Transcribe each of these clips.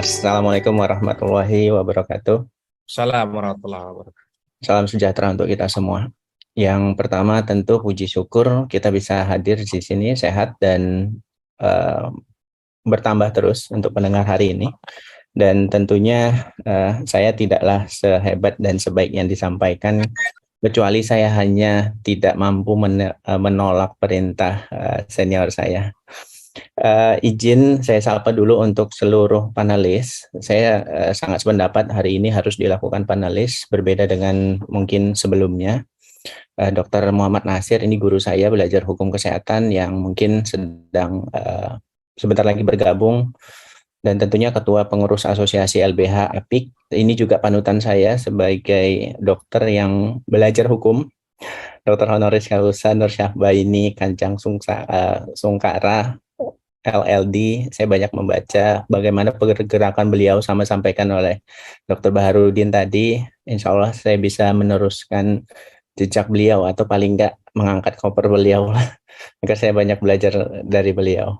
Assalamualaikum warahmatullahi wabarakatuh. Assalamualaikum warahmatullahi wabarakatuh. Salam sejahtera untuk kita semua. Yang pertama tentu puji syukur kita bisa hadir di sini sehat dan eh, bertambah terus untuk pendengar hari ini. Dan tentunya saya tidaklah sehebat dan sebaik yang disampaikan, kecuali saya hanya tidak mampu menolak perintah senior saya. Izin saya sapa dulu untuk seluruh panelis. Saya sangat sependapat hari ini harus dilakukan panelis, berbeda dengan mungkin sebelumnya. Dr. Muhammad Nasir ini guru saya belajar hukum kesehatan yang mungkin sedang sebentar lagi bergabung, dan tentunya Ketua Pengurus Asosiasi LBH APIK. Ini juga panutan saya sebagai dokter yang belajar hukum, Dr. Honoris Causa Nur Syahbaini Kancang Sungkara LLD. Saya banyak membaca bagaimana pergerakan beliau sama sampaikan oleh Dr. Baharudin tadi. Insya Allah saya bisa meneruskan jejak beliau atau paling enggak mengangkat koper beliau agar saya banyak belajar dari beliau.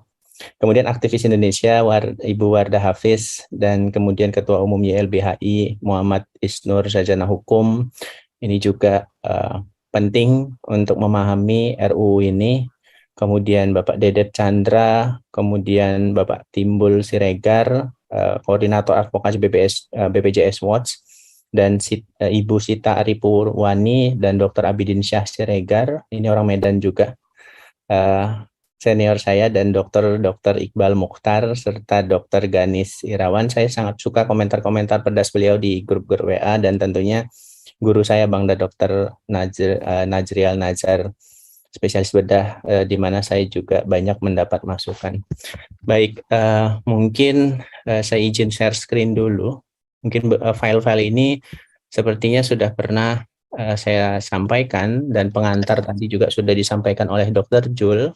Kemudian aktivis Indonesia Ibu Wardah Hafiz, dan kemudian Ketua Umum YLBHI Muhammad Isnur Sarjana Hukum. Ini juga penting untuk memahami RUU ini. Kemudian Bapak Dedet Chandra, kemudian Bapak Timbul Siregar, Koordinator Advokasi BPJS Watch, dan Ibu Sita Aripurwani dan Dr. Abidin Syah Siregar, ini orang Medan juga, senior saya, dan Dr. Iqbal Mukhtar, serta Dr. Ganis Irawan. Saya sangat suka komentar-komentar pedas beliau di grup-grup WA, dan tentunya guru saya Bangda Dr. Najrial Nazar, spesialis bedah, di mana saya juga banyak mendapat masukan. Baik, mungkin saya izin share screen dulu. Mungkin file-file ini sepertinya sudah pernah saya sampaikan, dan pengantar tadi juga sudah disampaikan oleh Dr. Jul.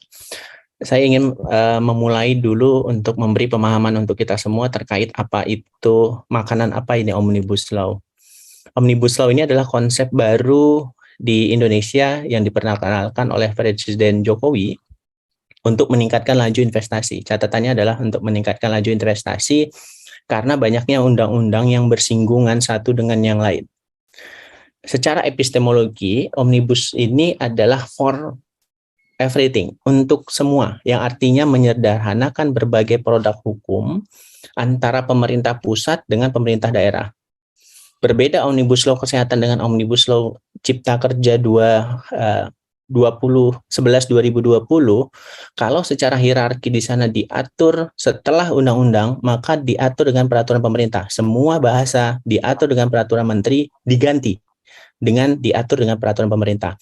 Saya ingin memulai dulu untuk memberi pemahaman untuk kita semua terkait apa itu makanan apa ini Omnibus Law. Omnibus Law ini adalah konsep baru di Indonesia yang diperkenalkan oleh Presiden Jokowi untuk meningkatkan laju investasi. Catatannya adalah untuk meningkatkan laju investasi karena banyaknya undang-undang yang bersinggungan satu dengan yang lain. Secara epistemologi, Omnibus ini adalah for everything, untuk semua, yang artinya menyederhanakan berbagai produk hukum antara pemerintah pusat dengan pemerintah daerah. Berbeda Omnibus Law Kesehatan dengan Omnibus Law Cipta Kerja 2020, kalau secara hierarki di sana diatur setelah undang-undang, maka diatur dengan peraturan pemerintah. Semua bahasa diatur dengan peraturan menteri, diganti dengan diatur dengan peraturan pemerintah.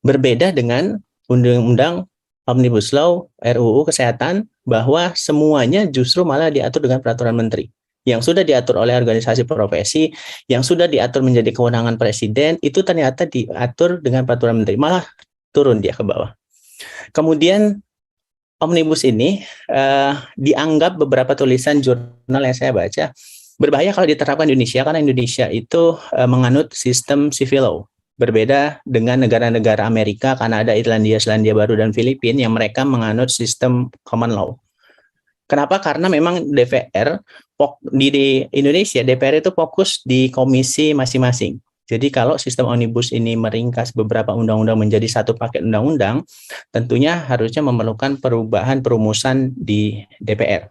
Berbeda dengan undang-undang Omnibus Law RUU Kesehatan, bahwa semuanya justru malah diatur dengan peraturan menteri. Yang sudah diatur oleh organisasi profesi, yang sudah diatur menjadi kewenangan presiden, itu ternyata diatur dengan peraturan menteri, malah turun dia ke bawah. Kemudian Omnibus ini dianggap beberapa tulisan jurnal yang saya baca berbahaya kalau diterapkan di Indonesia, karena Indonesia itu menganut sistem civil law. Berbeda dengan negara-negara Amerika, Kanada, Irlandia, Selandia Baru, dan Filipina yang mereka menganut sistem common law. Kenapa? Karena memang DPR di Indonesia, DPR itu fokus di komisi masing-masing. Jadi kalau sistem omnibus ini meringkas beberapa undang-undang menjadi satu paket undang-undang, tentunya harusnya memerlukan perubahan perumusan di DPR.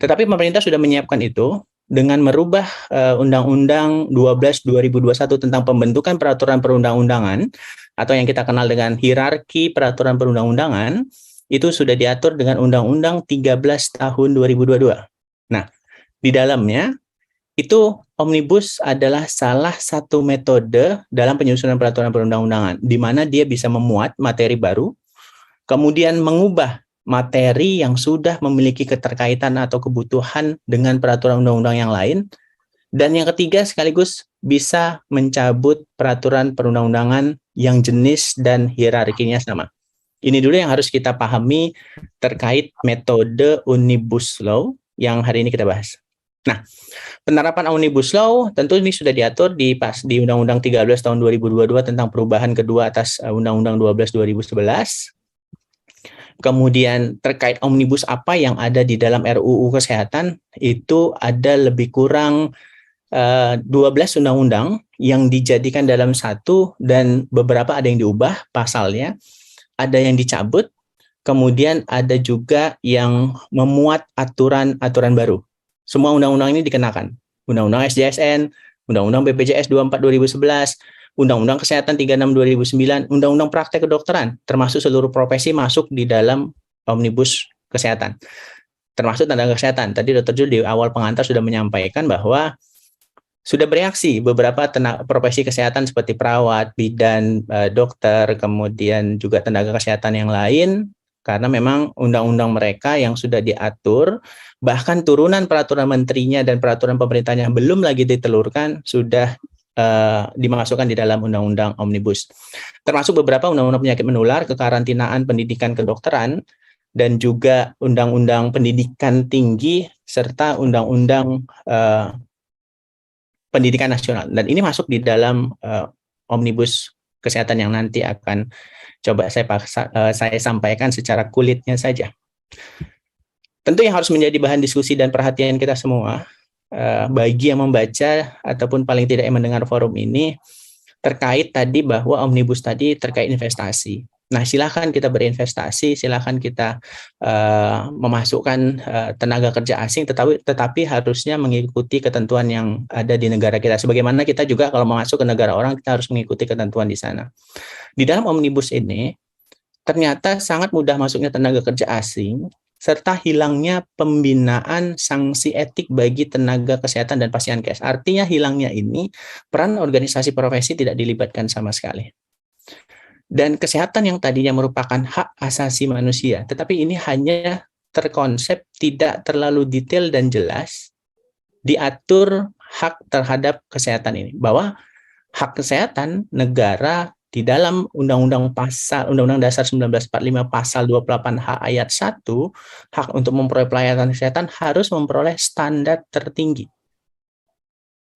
Tetapi pemerintah sudah menyiapkan itu dengan merubah Undang-Undang 12 2021 tentang pembentukan peraturan perundang-undangan, atau yang kita kenal dengan hierarki peraturan perundang-undangan. Itu sudah diatur dengan Undang-Undang 13 tahun 2022. Nah, di dalamnya itu Omnibus adalah salah satu metode dalam penyusunan peraturan perundang-undangan, di mana dia bisa memuat materi baru, kemudian mengubah materi yang sudah memiliki keterkaitan atau kebutuhan dengan peraturan undang-undang yang lain, dan yang ketiga sekaligus bisa mencabut peraturan perundang-undangan yang jenis dan hierarkinya sama. Ini dulu yang harus kita pahami terkait metode Omnibus Law yang hari ini kita bahas. Nah, penerapan Omnibus Law tentu ini sudah diatur di Undang-Undang 13 tahun 2022 tentang perubahan kedua atas Undang-Undang 12 2011. Kemudian terkait omnibus apa yang ada di dalam RUU Kesehatan, itu ada lebih kurang 12 undang-undang yang dijadikan dalam satu, dan beberapa ada yang diubah pasalnya, ada yang dicabut, kemudian ada juga yang memuat aturan-aturan baru. Semua undang-undang ini dikenakan. Undang-undang SJSN, Undang-undang BPJS 24 2011, Undang-undang Kesehatan 36 2009, Undang-undang Praktek Kedokteran, termasuk seluruh profesi masuk di dalam Omnibus Kesehatan. Termasuk tenaga kesehatan. Tadi Dr. Jul di awal pengantar sudah menyampaikan bahwa sudah bereaksi beberapa profesi kesehatan seperti perawat, bidan, dokter, kemudian juga tenaga kesehatan yang lain, karena memang undang-undang mereka yang sudah diatur, bahkan turunan peraturan menterinya dan peraturan pemerintahnya belum lagi ditelurkan, sudah dimasukkan di dalam undang-undang omnibus. Termasuk beberapa undang-undang penyakit menular, kekarantinaan, pendidikan kedokteran, dan juga undang-undang pendidikan tinggi, serta undang-undang pendidikan nasional. Dan ini masuk di dalam omnibus kesehatan yang nanti akan coba saya sampaikan secara kulitnya saja. Tentu yang harus menjadi bahan diskusi dan perhatian kita semua, bagi yang membaca ataupun paling tidak yang mendengar forum ini, terkait tadi bahwa omnibus tadi terkait investasi. Nah, silakan kita berinvestasi, silakan kita memasukkan tenaga kerja asing, tetapi harusnya mengikuti ketentuan yang ada di negara kita. Sebagaimana kita juga kalau mau masuk ke negara orang, kita harus mengikuti ketentuan di sana. Di dalam omnibus ini, ternyata sangat mudah masuknya tenaga kerja asing, serta hilangnya pembinaan sanksi etik bagi tenaga kesehatan dan pasien kes. Artinya hilangnya ini, peran organisasi profesi tidak dilibatkan sama sekali. Dan kesehatan yang tadinya merupakan hak asasi manusia, tetapi ini hanya terkonsep tidak terlalu detail dan jelas, diatur hak terhadap kesehatan ini. Bahwa hak kesehatan negara di dalam Undang-Undang Dasar 1945 pasal 28H ayat 1, hak untuk memperoleh pelayanan kesehatan harus memperoleh standar tertinggi.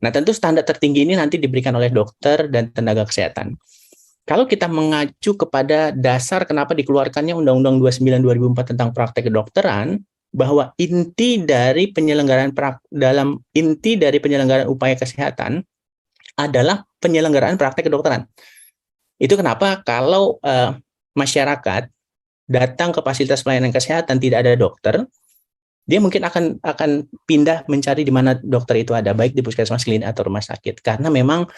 Nah, tentu standar tertinggi ini nanti diberikan oleh dokter dan tenaga kesehatan. Kalau kita mengacu kepada dasar kenapa dikeluarkannya Undang-Undang 29 2004 tentang praktek kedokteran, bahwa inti dari penyelenggaraan upaya kesehatan adalah penyelenggaraan praktek kedokteran. Itu kenapa kalau masyarakat datang ke fasilitas pelayanan kesehatan tidak ada dokter, dia mungkin akan pindah mencari di mana dokter itu ada, baik di puskesmas, klinik atau rumah sakit, karena memang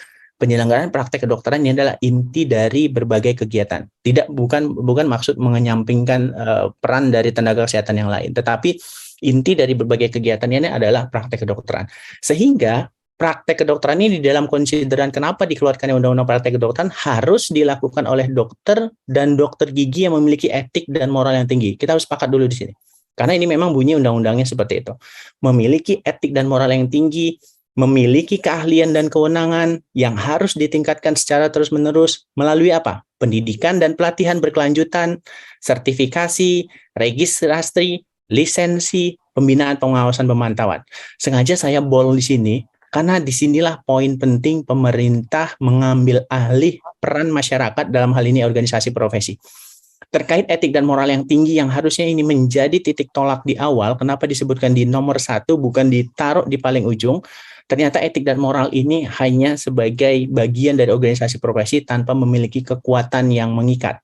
penyelenggaraan praktek kedokteran ini adalah inti dari berbagai kegiatan. Bukan maksud menyampingkan peran dari tenaga kesehatan yang lain, tetapi inti dari berbagai kegiatan ini adalah praktek kedokteran. Sehingga praktek kedokteran ini di dalam konsideran kenapa dikeluarkannya Undang-Undang Praktek Kedokteran harus dilakukan oleh dokter dan dokter gigi yang memiliki etik dan moral yang tinggi. Kita harus sepakat dulu di sini. Karena ini memang bunyi undang-undangnya seperti itu. Memiliki etik dan moral yang tinggi, memiliki keahlian dan kewenangan yang harus ditingkatkan secara terus-menerus melalui apa? Pendidikan dan pelatihan berkelanjutan, sertifikasi, registrasi, lisensi, pembinaan, pengawasan, pemantauan. Sengaja saya bold di sini, karena disinilah poin penting pemerintah mengambil alih peran masyarakat, dalam hal ini organisasi profesi. Terkait etik dan moral yang tinggi yang harusnya ini menjadi titik tolak di awal, kenapa disebutkan di nomor 1, bukan ditaruh di paling ujung. Ternyata etik dan moral ini hanya sebagai bagian dari organisasi profesi tanpa memiliki kekuatan yang mengikat.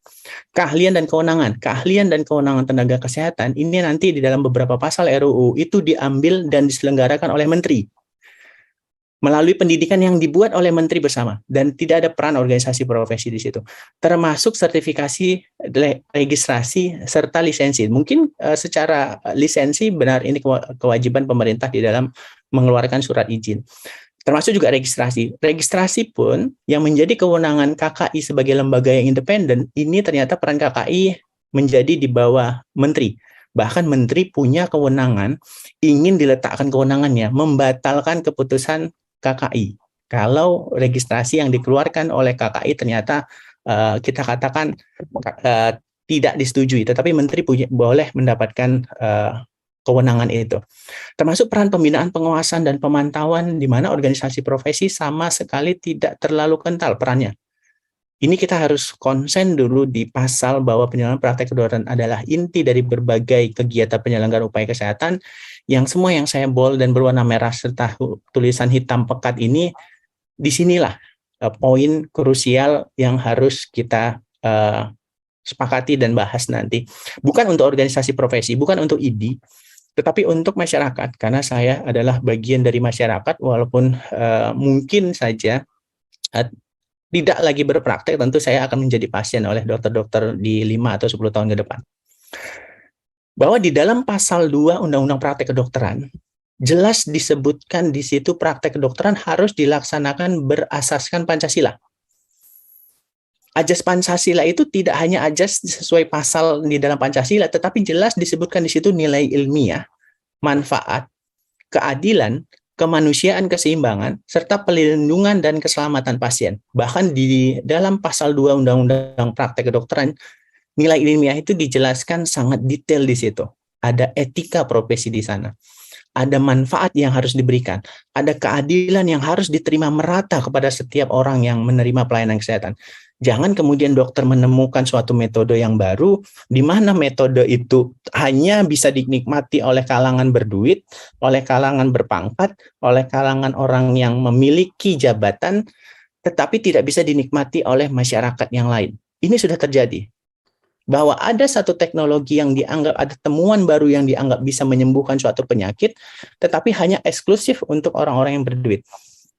Keahlian dan kewenangan tenaga kesehatan ini nanti di dalam beberapa pasal RUU itu diambil dan diselenggarakan oleh menteri melalui pendidikan yang dibuat oleh menteri bersama, dan tidak ada peran organisasi profesi di situ, termasuk sertifikasi, registrasi, serta lisensi. Mungkin secara lisensi benar ini kewajiban pemerintah di dalam mengeluarkan surat izin, termasuk juga registrasi. Registrasi pun yang menjadi kewenangan KKI sebagai lembaga yang independen, ini ternyata peran KKI menjadi di bawah menteri. Bahkan menteri punya kewenangan, ingin diletakkan kewenangannya, membatalkan keputusan KKI. Kalau registrasi yang dikeluarkan oleh KKI ternyata kita katakan tidak disetujui, tetapi menteri boleh mendapatkan kewenangan itu. Termasuk peran pembinaan, pengawasan, dan pemantauan, di mana organisasi profesi sama sekali tidak terlalu kental perannya. Ini kita harus konsen dulu di pasal bahwa penyelenggaraan praktek kedokteran adalah inti dari berbagai kegiatan penyelenggaraan upaya kesehatan, yang semua yang saya bold dan berwarna merah serta tulisan hitam pekat ini, disinilah poin krusial yang harus kita sepakati dan bahas nanti. Bukan untuk organisasi profesi, bukan untuk ID, tetapi untuk masyarakat, karena saya adalah bagian dari masyarakat, walaupun mungkin saja tidak lagi berpraktek, tentu saya akan menjadi pasien oleh dokter-dokter di 5 atau 10 tahun ke depan. Bahwa di dalam pasal 2 Undang-Undang Praktek Kedokteran, jelas disebutkan di situ praktek kedokteran harus dilaksanakan berasaskan Pancasila. Ajas Pancasila itu tidak hanya ajas sesuai pasal di dalam Pancasila, tetapi jelas disebutkan di situ nilai ilmiah, manfaat, keadilan, kemanusiaan, keseimbangan, serta pelindungan dan keselamatan pasien. Bahkan di dalam pasal 2 Undang-Undang Praktek Kedokteran, nilai ilmiah itu dijelaskan sangat detail di situ. Ada etika profesi di sana. Ada manfaat yang harus diberikan. Ada keadilan yang harus diterima merata kepada setiap orang yang menerima pelayanan kesehatan. Jangan kemudian dokter menemukan suatu metode yang baru, di mana metode itu hanya bisa dinikmati oleh kalangan berduit, oleh kalangan berpangkat, oleh kalangan orang yang memiliki jabatan, tetapi tidak bisa dinikmati oleh masyarakat yang lain. Ini sudah terjadi. Bahwa ada satu teknologi yang dianggap, ada temuan baru yang dianggap bisa menyembuhkan suatu penyakit, tetapi hanya eksklusif untuk orang-orang yang berduit.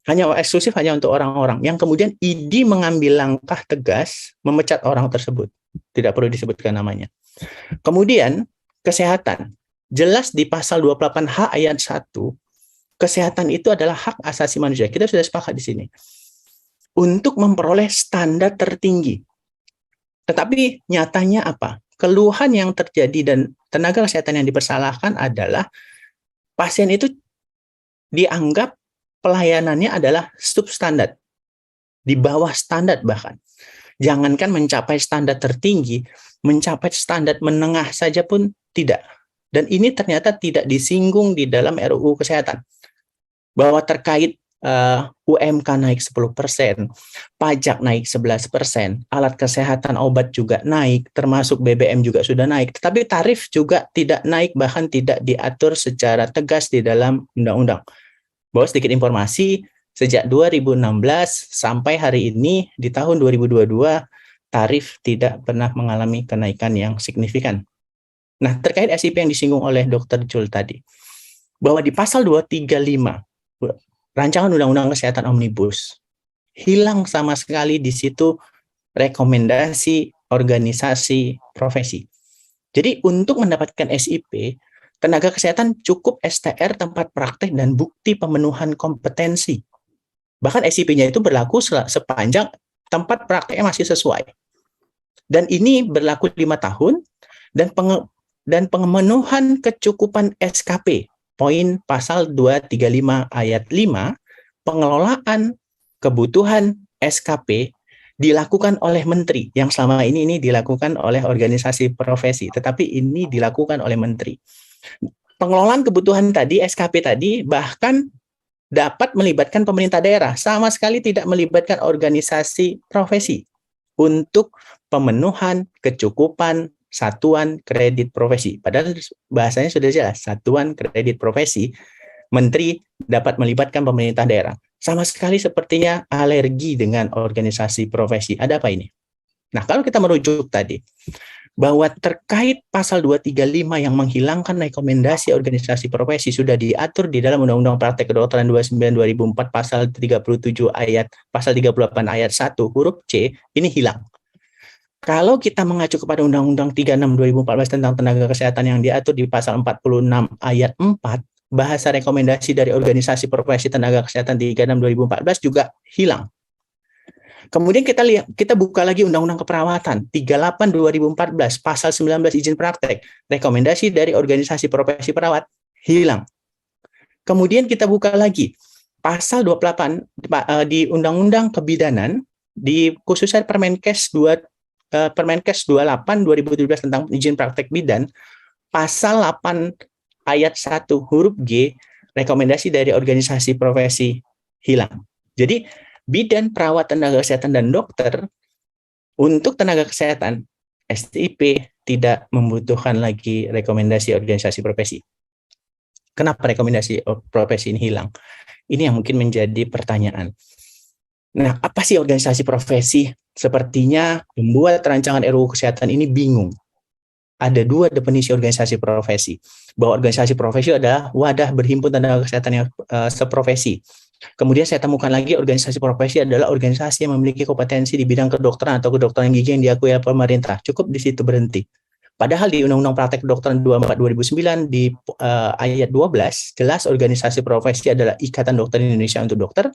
Hanya eksklusif hanya untuk orang-orang yang kemudian ID mengambil langkah tegas memecat orang tersebut. Tidak perlu disebutkan namanya. Kemudian kesehatan. Jelas di pasal 28H ayat 1, kesehatan itu adalah hak asasi manusia. Kita sudah sepakat di sini. Untuk memperoleh standar tertinggi. Tetapi nyatanya apa? Keluhan yang terjadi dan tenaga kesehatan yang dipersalahkan adalah pasien itu dianggap pelayanannya adalah substandar, di bawah standar bahkan. Jangankan mencapai standar tertinggi, mencapai standar menengah saja pun tidak. Dan ini ternyata tidak disinggung di dalam RUU Kesehatan. Bahwa terkait UMK naik 10%, pajak naik 11%, alat kesehatan obat juga naik, termasuk BBM juga sudah naik, tetapi tarif juga tidak naik, bahkan tidak diatur secara tegas di dalam undang-undang. Bahwa sedikit informasi, sejak 2016 sampai hari ini di tahun 2022, tarif tidak pernah mengalami kenaikan yang signifikan. Nah, terkait SIP yang disinggung oleh Dr. Jul tadi, bahwa di pasal 235, Rancangan Undang-Undang Kesehatan Omnibus, hilang sama sekali di situ rekomendasi organisasi profesi. Jadi untuk mendapatkan SIP, tenaga kesehatan cukup STR tempat praktek dan bukti pemenuhan kompetensi. Bahkan SIP-nya itu berlaku sepanjang tempat prakteknya masih sesuai. Dan ini berlaku 5 tahun dan pemenuhan kecukupan SKP. Poin pasal 235 ayat 5, pengelolaan kebutuhan SKP dilakukan oleh menteri, yang selama ini dilakukan oleh organisasi profesi, tetapi ini dilakukan oleh menteri. Pengelolaan kebutuhan tadi, SKP tadi, bahkan dapat melibatkan pemerintah daerah, sama sekali tidak melibatkan organisasi profesi untuk pemenuhan kecukupan satuan kredit profesi. Padahal bahasanya sudah jelas, satuan kredit profesi, menteri dapat melibatkan pemerintah daerah. Sama sekali sepertinya alergi dengan organisasi profesi. Ada apa ini? Nah, kalau kita merujuk tadi, bahwa terkait pasal 235 yang menghilangkan rekomendasi organisasi profesi sudah diatur di dalam Undang-Undang Praktek Kedokteran 29/2004 pasal 37 ayat pasal 38 ayat 1 huruf C, ini hilang. Kalau kita mengacu kepada Undang-Undang 36/2014 tentang tenaga kesehatan yang diatur di pasal 46 ayat 4, bahasa rekomendasi dari organisasi profesi tenaga kesehatan 36/2014 juga hilang. Kemudian kita buka lagi Undang-Undang Keperawatan 38/2014 pasal 19 izin praktek, rekomendasi dari organisasi profesi perawat hilang. Kemudian kita buka lagi pasal 28 di Undang-Undang Kebidanan, di khususnya Permenkes 28 2017 tentang izin praktek bidan, pasal 8 ayat 1 huruf G, rekomendasi dari organisasi profesi hilang. Jadi bidan, perawat, tenaga kesehatan, dan dokter Untuk tenaga kesehatan, STIP tidak membutuhkan lagi rekomendasi organisasi profesi. Kenapa rekomendasi profesi ini hilang? Ini yang mungkin menjadi pertanyaan. Nah, apa sih organisasi profesi? Sepertinya membuat rancangan RUU Kesehatan ini bingung. Ada dua definisi organisasi profesi. Bahwa organisasi profesi adalah wadah berhimpun tenaga kesehatan yang seprofesi. Kemudian saya temukan lagi organisasi profesi adalah organisasi yang memiliki kompetensi di bidang kedokteran atau kedokteran gigi yang diakui oleh pemerintah. Cukup di situ berhenti. Padahal di Undang-Undang Praktek Kedokteran 24/2009 di ayat 12 jelas organisasi profesi adalah Ikatan Dokter Indonesia untuk Dokter,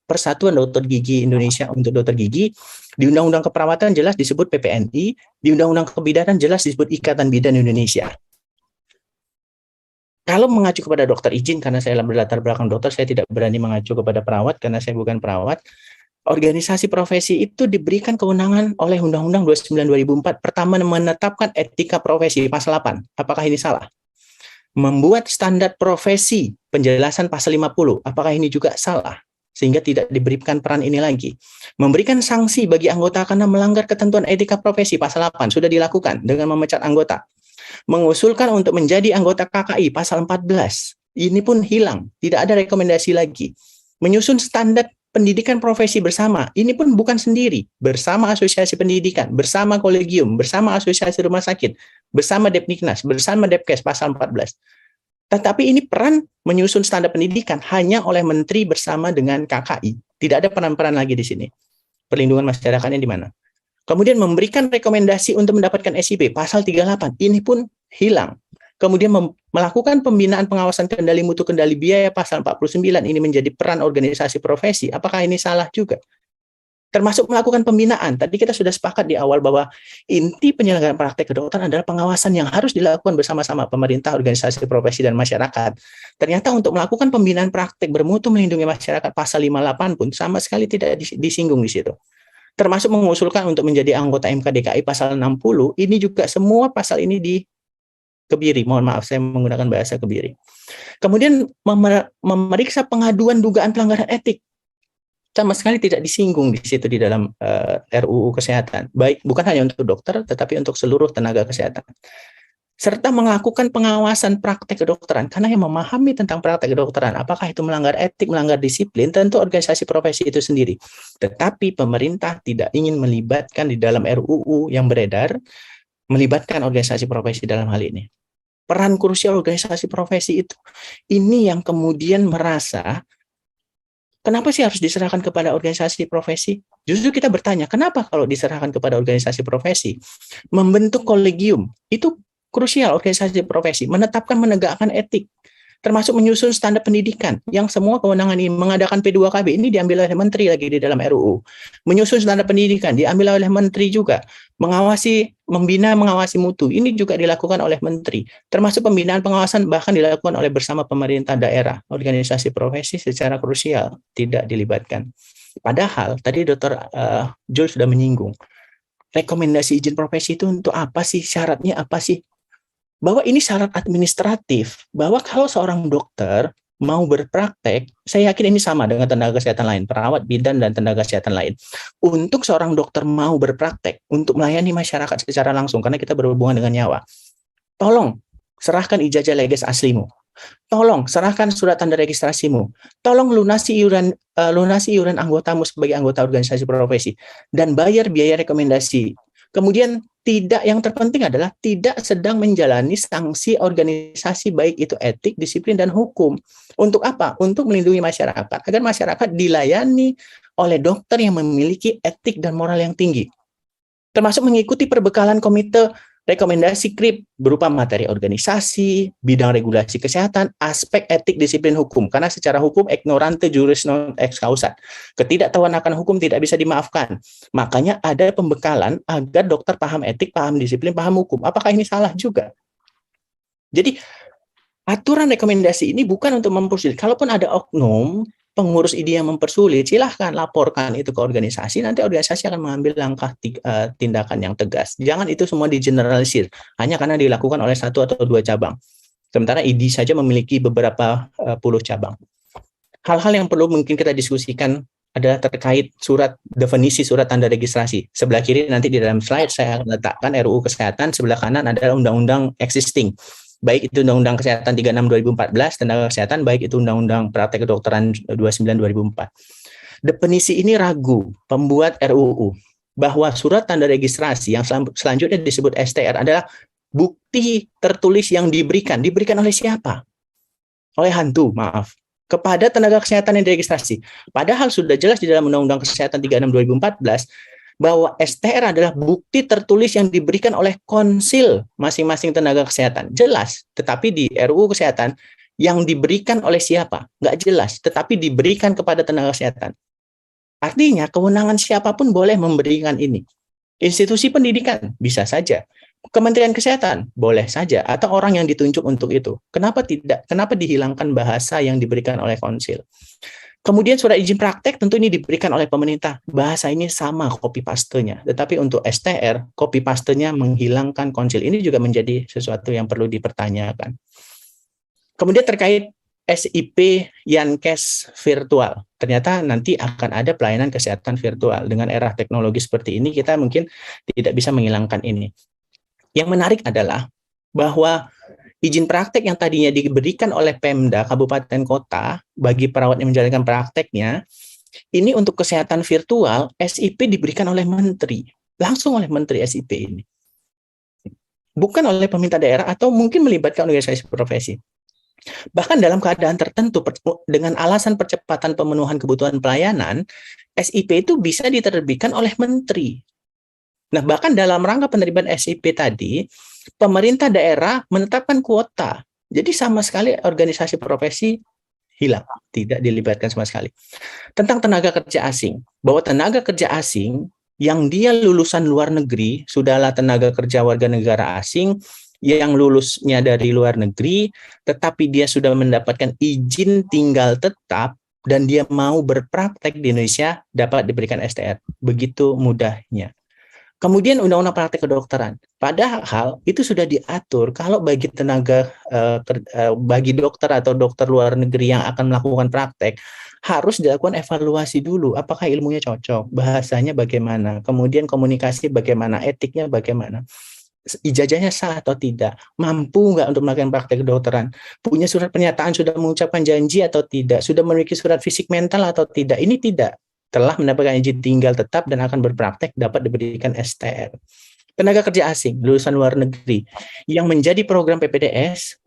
Persatuan Dokter Gigi Indonesia untuk Dokter Gigi. Di Undang-Undang Keperawatan jelas disebut PPNI, di Undang-Undang Kebidanan jelas disebut Ikatan Bidan Indonesia. Kalau mengacu kepada dokter izin, karena saya berlatar belakang dokter, saya tidak berani mengacu kepada perawat karena saya bukan perawat. Organisasi profesi itu diberikan kewenangan oleh Undang-Undang 29/2004. Pertama, menetapkan etika profesi, pasal 8. Apakah ini salah? Membuat standar profesi, penjelasan pasal 50. Apakah ini juga salah? Sehingga tidak diberikan peran ini lagi. Memberikan sanksi bagi anggota karena melanggar ketentuan etika profesi, pasal 8. Sudah dilakukan dengan memecat anggota. Mengusulkan untuk menjadi anggota KKI, pasal 14. Ini pun hilang, tidak ada rekomendasi lagi. Menyusun standar pendidikan profesi bersama, ini pun bukan sendiri, bersama asosiasi pendidikan, bersama kolegium, bersama asosiasi rumah sakit, bersama Depniknas, bersama Depkes, pasal 14. Tetapi ini peran menyusun standar pendidikan hanya oleh menteri bersama dengan KKI. Tidak ada peran-peran lagi di sini. Perlindungan masyarakatnya di mana? Kemudian memberikan rekomendasi untuk mendapatkan SIP, pasal 38. Ini pun hilang. Kemudian melakukan pembinaan pengawasan kendali mutu kendali biaya, pasal 49. Ini menjadi peran organisasi profesi. Apakah ini salah juga? Termasuk melakukan pembinaan. Tadi kita sudah sepakat di awal bahwa inti penyelenggaraan praktek kedokteran adalah pengawasan yang harus dilakukan bersama-sama pemerintah, organisasi profesi, dan masyarakat. Ternyata untuk melakukan pembinaan praktek bermutu melindungi masyarakat, pasal 58 pun sama sekali tidak disinggung di situ. Termasuk mengusulkan untuk menjadi anggota MKDKI pasal 60, ini juga semua pasal ini dikebiri. Mohon maaf, saya menggunakan bahasa kebiri. Kemudian memeriksa pengaduan dugaan pelanggaran etik. Sama sekali tidak disinggung di situ di dalam RUU Kesehatan. Baik, bukan hanya untuk dokter, tetapi untuk seluruh tenaga kesehatan. Serta melakukan pengawasan praktek kedokteran, karena yang memahami tentang praktek kedokteran, apakah itu melanggar etik, melanggar disiplin, tentu organisasi profesi itu sendiri. Tetapi pemerintah tidak ingin melibatkan di dalam RUU yang beredar, melibatkan organisasi profesi dalam hal ini. Peran krusial organisasi profesi itu, ini yang kemudian merasa, kenapa sih harus diserahkan kepada organisasi profesi? Justru kita bertanya, kenapa kalau diserahkan kepada organisasi profesi? Membentuk kolegium, itu krusial organisasi profesi, menetapkan menegakkan etik, termasuk menyusun standar pendidikan, yang semua kewenangan ini, mengadakan P2KB, ini diambil oleh menteri lagi di dalam RUU. Menyusun standar pendidikan, diambil oleh menteri juga. Mengawasi, membina, mengawasi mutu, ini juga dilakukan oleh menteri. Termasuk pembinaan pengawasan, bahkan dilakukan oleh bersama pemerintah daerah. Organisasi profesi secara krusial tidak dilibatkan. Padahal, tadi Dr. Jules sudah menyinggung, rekomendasi izin profesi itu untuk apa sih? Syaratnya apa sih? Bahwa ini syarat administratif, bahwa kalau seorang dokter mau berpraktek, saya yakin ini sama dengan tenaga kesehatan lain, perawat, bidan, dan tenaga kesehatan lain. Untuk seorang dokter mau berpraktek, untuk melayani masyarakat secara langsung, karena kita berhubungan dengan nyawa, tolong serahkan ijazah leges aslimu. Tolong serahkan surat tanda registrasimu. Tolong lunasi iuran anggotamu sebagai anggota organisasi profesi. Dan bayar biaya rekomendasi. Kemudian yang terpenting adalah tidak sedang menjalani sanksi organisasi, baik itu etik, disiplin, dan hukum. Untuk apa? Untuk melindungi masyarakat, agar masyarakat dilayani oleh dokter yang memiliki etik dan moral yang tinggi. Termasuk mengikuti perbekalan komite rekomendasi KRIP berupa materi organisasi, bidang regulasi kesehatan, aspek etik, disiplin, hukum. Karena secara hukum, ignorante juris non ex causa. Ketidaktahuan akan hukum tidak bisa dimaafkan. Makanya ada pembekalan agar dokter paham etik, paham disiplin, paham hukum. Apakah ini salah juga? Jadi, aturan rekomendasi ini bukan untuk mempersulit. Kalaupun ada oknum pengurus ID yang mempersulit, silahkan laporkan itu ke organisasi, nanti organisasi akan mengambil langkah tindakan yang tegas. Jangan itu semua digeneralisir, hanya karena dilakukan oleh 1 atau 2 cabang. Sementara ID saja memiliki beberapa puluh cabang. Hal-hal yang perlu mungkin kita diskusikan adalah terkait definisi surat tanda registrasi. Sebelah kiri nanti di dalam slide saya akan letakkan RUU Kesehatan, sebelah kanan adalah undang-undang existing. Baik itu Undang-Undang Kesehatan 36/2014 tenaga kesehatan, baik itu Undang-Undang Praktek Kedokteran 29/2004. Definisi ini ragu pembuat RUU bahwa surat tanda registrasi yang selanjutnya disebut STR adalah bukti tertulis yang diberikan oleh siapa? Oleh hantu, maaf, kepada tenaga kesehatan yang diregistrasi. Padahal sudah jelas di dalam Undang-Undang Kesehatan 36/2014 bahwa STR adalah bukti tertulis yang diberikan oleh konsil masing-masing tenaga kesehatan. Jelas, tetapi di RUU Kesehatan yang diberikan oleh siapa? Nggak jelas, tetapi diberikan kepada tenaga kesehatan. Artinya kewenangan siapapun boleh memberikan ini. Institusi pendidikan bisa saja. Kementerian Kesehatan boleh saja, atau orang yang ditunjuk untuk itu. Kenapa tidak? Kenapa dihilangkan bahasa yang diberikan oleh konsil? Kemudian surat izin praktek tentu ini diberikan oleh pemerintah. Bahasa ini sama copy paste-nya. Tetapi untuk STR, copy paste-nya menghilangkan konsil. Ini juga menjadi sesuatu yang perlu dipertanyakan. Kemudian terkait SIP Yankes virtual. Ternyata nanti akan ada pelayanan kesehatan virtual. Dengan era teknologi seperti ini, kita mungkin tidak bisa menghilangkan ini. Yang menarik adalah bahwa izin praktek yang tadinya diberikan oleh Pemda kabupaten kota bagi perawat yang menjalankan prakteknya, ini untuk kesehatan virtual SIP diberikan oleh menteri, langsung oleh menteri SIP ini. Bukan oleh pemerintah daerah atau mungkin melibatkan organisasi profesi. Bahkan dalam keadaan tertentu dengan alasan percepatan pemenuhan kebutuhan pelayanan, SIP itu bisa diterbitkan oleh menteri. Nah, bahkan dalam rangka penerimaan SIP tadi, pemerintah daerah menetapkan kuota. Jadi sama sekali organisasi profesi hilang, tidak dilibatkan sama sekali. Tentang tenaga kerja asing, bahwa tenaga kerja asing yang dia lulusan luar negeri, sudahlah tenaga kerja warga negara asing, yang lulusnya dari luar negeri, tetapi dia sudah mendapatkan izin tinggal tetap, dan dia mau berpraktek di Indonesia, dapat diberikan STR. Begitu mudahnya. Kemudian Undang-Undang Praktek Kedokteran. Padahal itu sudah diatur kalau bagi bagi dokter atau dokter luar negeri yang akan melakukan praktek, harus dilakukan evaluasi dulu. Apakah ilmunya cocok, bahasanya bagaimana, kemudian komunikasi bagaimana, etiknya bagaimana, ijazahnya sah atau tidak, mampu nggak untuk melakukan praktek kedokteran, punya surat pernyataan, sudah mengucapkan janji atau tidak, sudah memiliki surat fisik mental atau tidak. Ini tidak. Telah mendapatkan izin tinggal tetap dan akan berpraktek dapat diberikan STR. Tenaga kerja asing, lulusan luar negeri, yang menjadi program PPDS,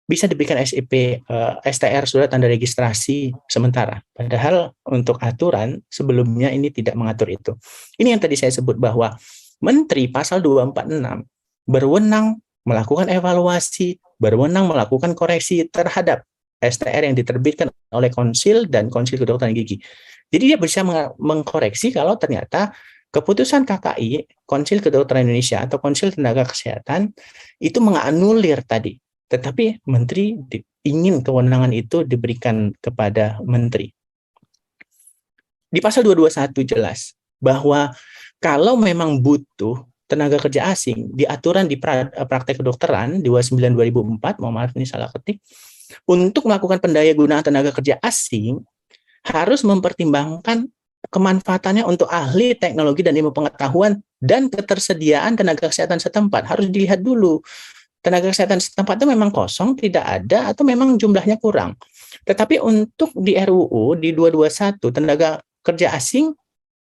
bisa diberikan STR, surat tanda registrasi sementara. Padahal untuk aturan sebelumnya ini tidak mengatur itu. Ini yang tadi saya sebut bahwa Menteri pasal 246 berwenang melakukan evaluasi, berwenang melakukan koreksi terhadap STR yang diterbitkan oleh konsil dan konsil kedokteran gigi. Jadi dia bisa mengkoreksi kalau ternyata keputusan KKI, Konsil Kedokteran Indonesia atau Konsil Tenaga Kesehatan, itu menganulir tadi. Tetapi menteri ingin kewenangan itu diberikan kepada menteri. Di pasal 221 jelas bahwa kalau memang butuh tenaga kerja asing, di aturan di praktek kedokteran 29/2004, mohon maaf ini salah ketik, untuk melakukan pendaya gunaan tenaga kerja asing, harus mempertimbangkan kemanfaatannya untuk ahli teknologi dan ilmu pengetahuan dan ketersediaan tenaga kesehatan setempat. Harus dilihat dulu, tenaga kesehatan setempat itu memang kosong, tidak ada, atau memang jumlahnya kurang. Tetapi untuk di RUU, di 221, tenaga kerja asing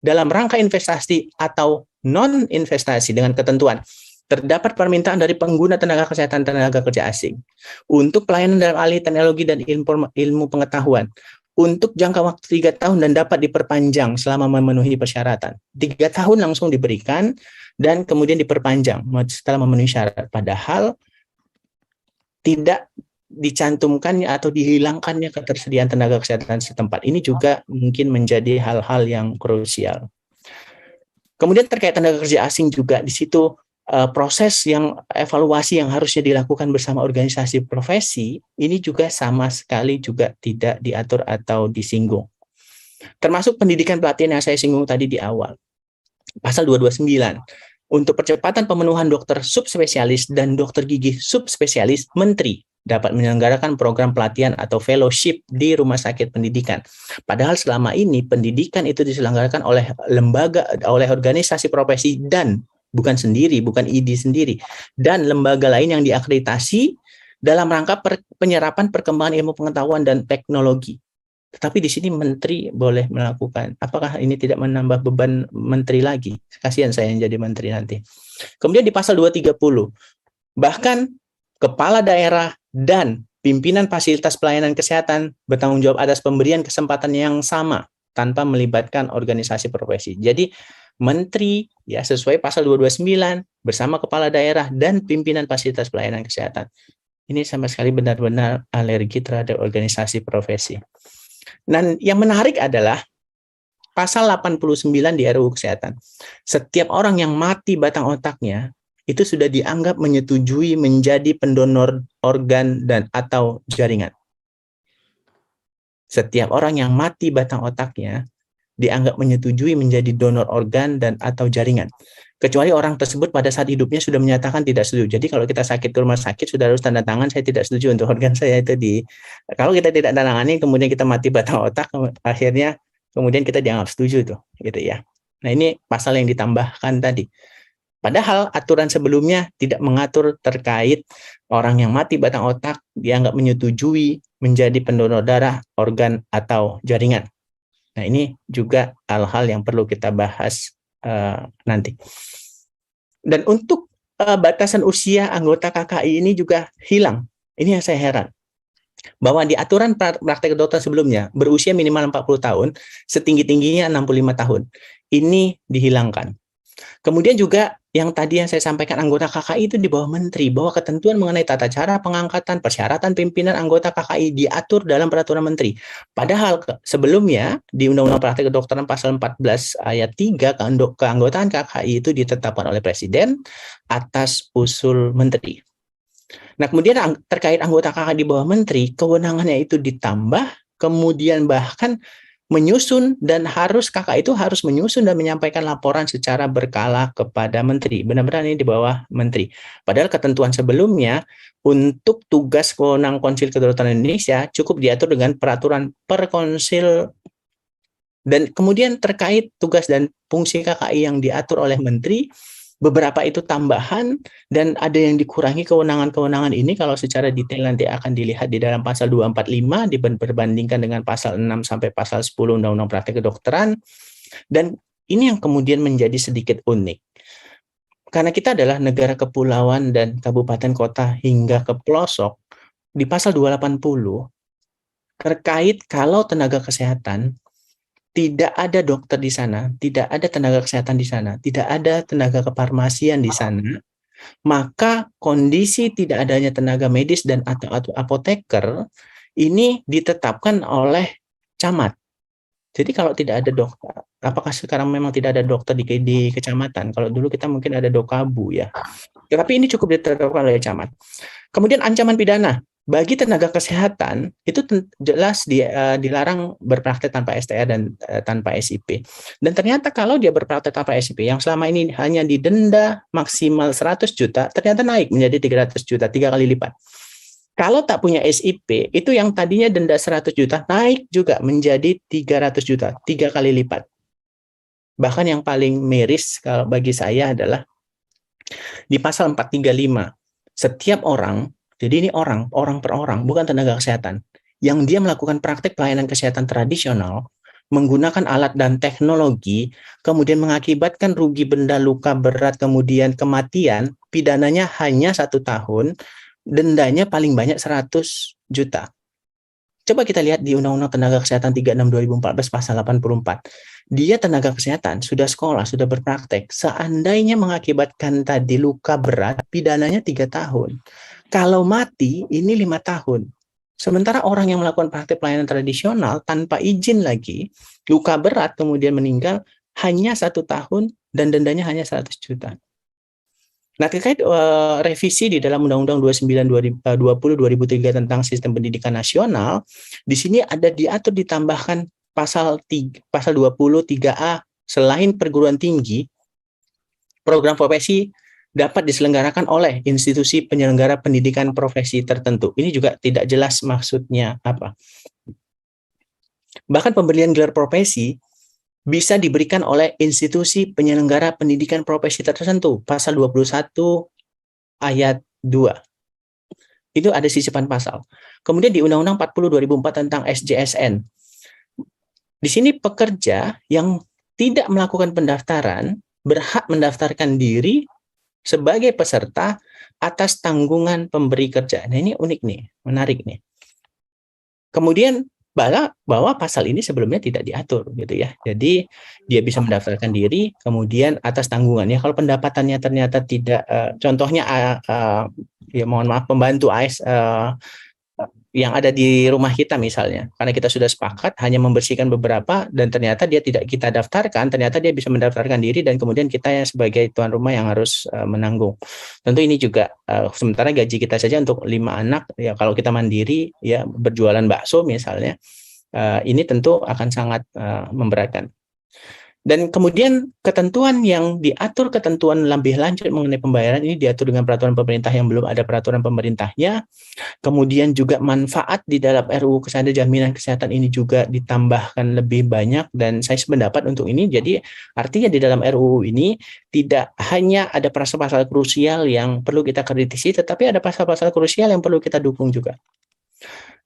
dalam rangka investasi atau non-investasi dengan ketentuan, terdapat permintaan dari pengguna tenaga kesehatan tenaga kerja asing untuk pelayanan dalam ahli teknologi dan ilmu pengetahuan, untuk jangka waktu 3 tahun dan dapat diperpanjang selama memenuhi persyaratan. 3 tahun langsung diberikan dan kemudian diperpanjang setelah memenuhi syarat. Padahal tidak dicantumkannya atau dihilangkannya ketersediaan tenaga kesehatan setempat. Ini juga mungkin menjadi hal-hal yang krusial. Kemudian terkait tenaga kerja asing juga di situ proses yang evaluasi yang harusnya dilakukan bersama organisasi profesi, ini juga sama sekali juga tidak diatur atau disinggung. Termasuk pendidikan pelatihan yang saya singgung tadi di awal. Pasal 229, untuk percepatan pemenuhan dokter subspesialis dan dokter gigi subspesialis, menteri dapat menyelenggarakan program pelatihan atau fellowship di rumah sakit pendidikan. Padahal selama ini pendidikan itu diselenggarakan oleh lembaga, oleh organisasi profesi dan bukan sendiri, bukan ID sendiri, dan lembaga lain yang diakreditasi dalam rangka penyerapan perkembangan ilmu pengetahuan dan teknologi. Tetapi di sini menteri boleh melakukan. Apakah ini tidak menambah beban menteri lagi? Kasihan saya yang jadi menteri nanti. Kemudian di pasal 230, bahkan kepala daerah dan pimpinan fasilitas pelayanan kesehatan bertanggung jawab atas pemberian kesempatan yang sama tanpa melibatkan organisasi profesi. Jadi menteri ya sesuai pasal 229 bersama kepala daerah dan pimpinan fasilitas pelayanan kesehatan. Ini sama sekali benar-benar alergi terhadap organisasi profesi. Dan yang menarik adalah pasal 89 di RUU Kesehatan. Setiap orang yang mati batang otaknya itu sudah dianggap menyetujui menjadi pendonor organ dan atau jaringan. Setiap orang yang mati batang otaknya dianggap menyetujui menjadi donor organ dan atau jaringan. Kecuali orang tersebut pada saat hidupnya sudah menyatakan tidak setuju. Jadi kalau kita sakit ke rumah sakit sudah harus tanda tangan saya tidak setuju untuk organ saya itu di. Kalau kita tidak tanda tangani kemudian kita mati batang otak akhirnya kemudian kita dianggap setuju tuh gitu ya. Nah ini pasal yang ditambahkan tadi. Padahal aturan sebelumnya tidak mengatur terkait orang yang mati batang otak dianggap menyetujui menjadi pendonor darah, organ, atau jaringan. Nah ini juga hal-hal yang perlu kita bahas nanti. Dan untuk batasan usia anggota KKI ini juga hilang. Ini yang saya heran. Bahwa di aturan praktek kedokteran sebelumnya berusia minimal 40 tahun, setinggi-tingginya 65 tahun. Ini dihilangkan. Kemudian juga yang tadi yang saya sampaikan anggota KKI itu di bawah menteri, bahwa ketentuan mengenai tata cara pengangkatan, persyaratan pimpinan anggota KKI diatur dalam peraturan menteri. Padahal sebelumnya di Undang-Undang Praktek Kedokteran pasal 14 ayat 3 keanggotaan KKI itu ditetapkan oleh presiden atas usul menteri. Nah, kemudian terkait anggota KKI di bawah menteri, kewenangannya itu ditambah, kemudian bahkan menyusun dan KKI itu harus menyusun dan menyampaikan laporan secara berkala kepada menteri. Benar-benar ini di bawah menteri. Padahal ketentuan sebelumnya untuk tugas wewenang Konsil Kedokteran Indonesia cukup diatur dengan peraturan per konsil. Dan kemudian terkait tugas dan fungsi KKI yang diatur oleh menteri, beberapa itu tambahan dan ada yang dikurangi kewenangan-kewenangan ini kalau secara detail nanti akan dilihat di dalam pasal 245 diperbandingkan dengan pasal 6 sampai pasal 10 Undang-Undang Praktek Kedokteran. Dan ini yang kemudian menjadi sedikit unik. Karena kita adalah negara kepulauan dan kabupaten kota hingga ke pelosok, di pasal 280 terkait kalau tenaga kesehatan tidak ada dokter di sana, tidak ada tenaga kesehatan di sana, tidak ada tenaga kefarmasian di sana, maka kondisi tidak adanya tenaga medis dan atau apoteker ini ditetapkan oleh camat. Jadi kalau tidak ada dokter, apakah sekarang memang tidak ada dokter di kecamatan? Kalau dulu kita mungkin ada dokabu ya. Tapi ini cukup ditetapkan oleh camat. Kemudian ancaman pidana. Bagi tenaga kesehatan itu jelas dilarang berpraktek tanpa STR dan tanpa SIP. Dan ternyata kalau dia berpraktek tanpa SIP yang selama ini hanya didenda maksimal 100 juta, ternyata naik menjadi 300 juta, 3 kali lipat. Kalau tak punya SIP, itu yang tadinya denda 100 juta naik juga menjadi 300 juta, 3 kali lipat. Bahkan yang paling miris kalau bagi saya adalah di pasal 435, setiap orang, jadi ini orang per orang, bukan tenaga kesehatan, yang dia melakukan praktek pelayanan kesehatan tradisional, menggunakan alat dan teknologi, kemudian mengakibatkan rugi benda, luka berat, kemudian kematian, pidananya hanya 1 tahun, dendanya paling banyak 100 juta. Coba kita lihat di Undang-Undang Tenaga Kesehatan 36/2014 pasal 84. Dia tenaga kesehatan, sudah sekolah, sudah berpraktek. Seandainya mengakibatkan tadi luka berat, pidananya 3 tahun. Kalau mati, ini 5 tahun. Sementara orang yang melakukan praktek pelayanan tradisional tanpa izin lagi, luka berat kemudian meninggal, hanya 1 tahun dan dendanya hanya 100 juta. Nah, terkait revisi di dalam Undang-Undang 29/2003 tentang Sistem Pendidikan Nasional, di sini ada diatur ditambahkan pasal 23A selain perguruan tinggi, program profesi dapat diselenggarakan oleh institusi penyelenggara pendidikan profesi tertentu. Ini juga tidak jelas maksudnya apa. Bahkan pemberian gelar profesi bisa diberikan oleh institusi penyelenggara pendidikan profesi tertentu. Pasal 21 ayat 2. Itu ada sisipan pasal. Kemudian di Undang-Undang 40 2004 tentang SJSN. Di sini pekerja yang tidak melakukan pendaftaran berhak mendaftarkan diri sebagai peserta atas tanggungan pemberi kerja. Nah, ini unik nih, menarik nih. Kemudian bahwa pasal ini sebelumnya tidak diatur gitu ya. Jadi dia bisa mendaftarkan diri kemudian atas tanggungannya. Kalau pendapatannya ternyata tidak contohnya ya mohon maaf pembantu AS yang ada di rumah kita misalnya, karena kita sudah sepakat hanya membersihkan beberapa dan ternyata dia tidak kita daftarkan, ternyata dia bisa mendaftarkan diri dan kemudian kita yang sebagai tuan rumah yang harus menanggung. Tentu ini juga sementara gaji kita saja untuk 5 anak ya, kalau kita mandiri ya berjualan bakso misalnya, ini tentu akan sangat memberatkan. Dan kemudian ketentuan yang diatur, ketentuan lebih lanjut mengenai pembayaran ini diatur dengan peraturan pemerintah yang belum ada peraturan pemerintahnya. Kemudian juga manfaat di dalam RUU Kesehatan Jaminan Kesehatan ini juga ditambahkan lebih banyak dan saya sependapat untuk ini. Jadi artinya di dalam RUU ini tidak hanya ada pasal-pasal krusial yang perlu kita kritisi, tetapi ada pasal-pasal krusial yang perlu kita dukung juga.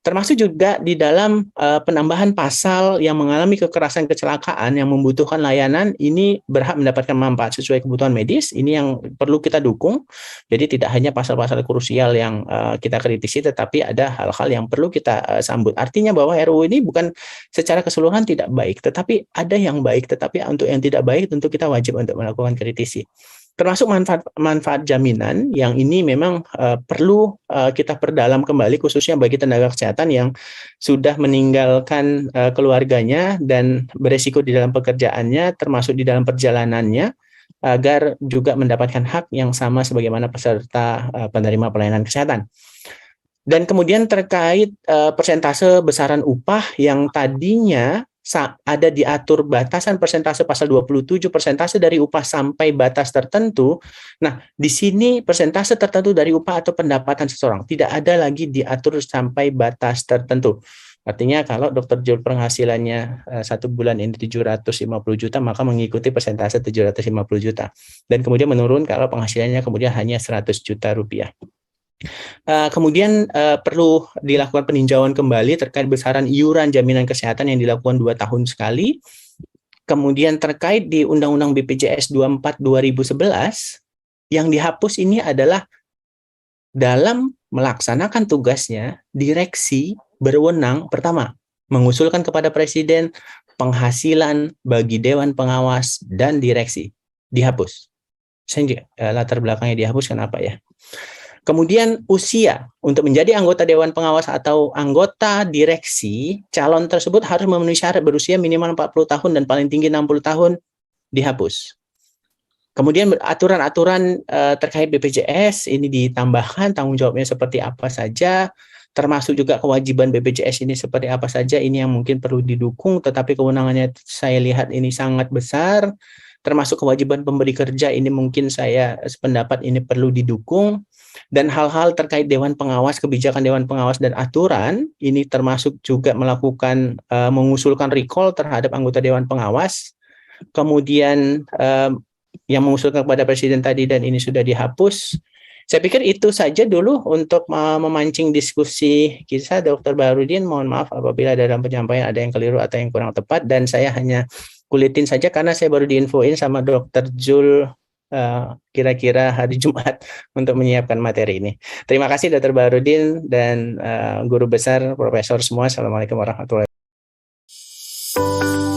Termasuk juga di dalam penambahan pasal yang mengalami kekerasan kecelakaan yang membutuhkan layanan ini berhak mendapatkan manfaat sesuai kebutuhan medis. Ini yang perlu kita dukung. Jadi tidak hanya pasal-pasal krusial yang kita kritisi, tetapi ada hal-hal yang perlu kita sambut. Artinya bahwa RUU ini bukan secara keseluruhan tidak baik, tetapi ada yang baik. Tetapi untuk yang tidak baik tentu kita wajib untuk melakukan kritisi. Termasuk manfaat jaminan yang ini memang perlu kita perdalam kembali khususnya bagi tenaga kesehatan yang sudah meninggalkan keluarganya dan beresiko di dalam pekerjaannya termasuk di dalam perjalanannya agar juga mendapatkan hak yang sama sebagaimana peserta penerima pelayanan kesehatan. Dan kemudian terkait persentase besaran upah yang tadinya ada diatur batasan persentase pasal 27 persentase dari upah sampai batas tertentu. Nah, di sini persentase tertentu dari upah atau pendapatan seseorang tidak ada lagi diatur sampai batas tertentu. Artinya kalau Dr. Jul penghasilannya 1 bulan ini 750 juta, maka mengikuti persentase 750 juta. Dan kemudian menurun kalau penghasilannya kemudian hanya 100 juta rupiah. Kemudian perlu dilakukan peninjauan kembali terkait besaran iuran jaminan kesehatan yang dilakukan 2 tahun sekali. Kemudian terkait di Undang-Undang BPJS 24 2011 yang dihapus ini adalah dalam melaksanakan tugasnya direksi berwenang pertama mengusulkan kepada presiden penghasilan bagi dewan pengawas dan direksi dihapus. Saya latar belakangnya dihapus kenapa ya? Kemudian usia untuk menjadi anggota Dewan Pengawas atau anggota direksi, calon tersebut harus memenuhi syarat berusia minimal 40 tahun dan paling tinggi 60 tahun dihapus. Kemudian aturan-aturan terkait BPJS ini ditambahkan tanggung jawabnya seperti apa saja, termasuk juga kewajiban BPJS ini seperti apa saja, ini yang mungkin perlu didukung, tetapi kewenangannya saya lihat ini sangat besar, termasuk kewajiban pemberi kerja ini mungkin saya sependapat ini perlu didukung. Dan hal-hal terkait Dewan Pengawas, kebijakan Dewan Pengawas dan aturan, ini termasuk juga melakukan mengusulkan recall terhadap anggota Dewan Pengawas, kemudian yang mengusulkan kepada Presiden tadi dan ini sudah dihapus. Saya pikir itu saja dulu untuk memancing diskusi kita, Dr. Baharudin. Mohon maaf apabila dalam penyampaian ada yang keliru atau yang kurang tepat, dan saya hanya kulitin saja karena saya baru diinfoin sama Dr. Jul kira-kira hari Jumat untuk menyiapkan materi ini. Terima kasih Dr. Baharudin dan guru besar, profesor semua. Assalamualaikum warahmatullahi wabarakatuh.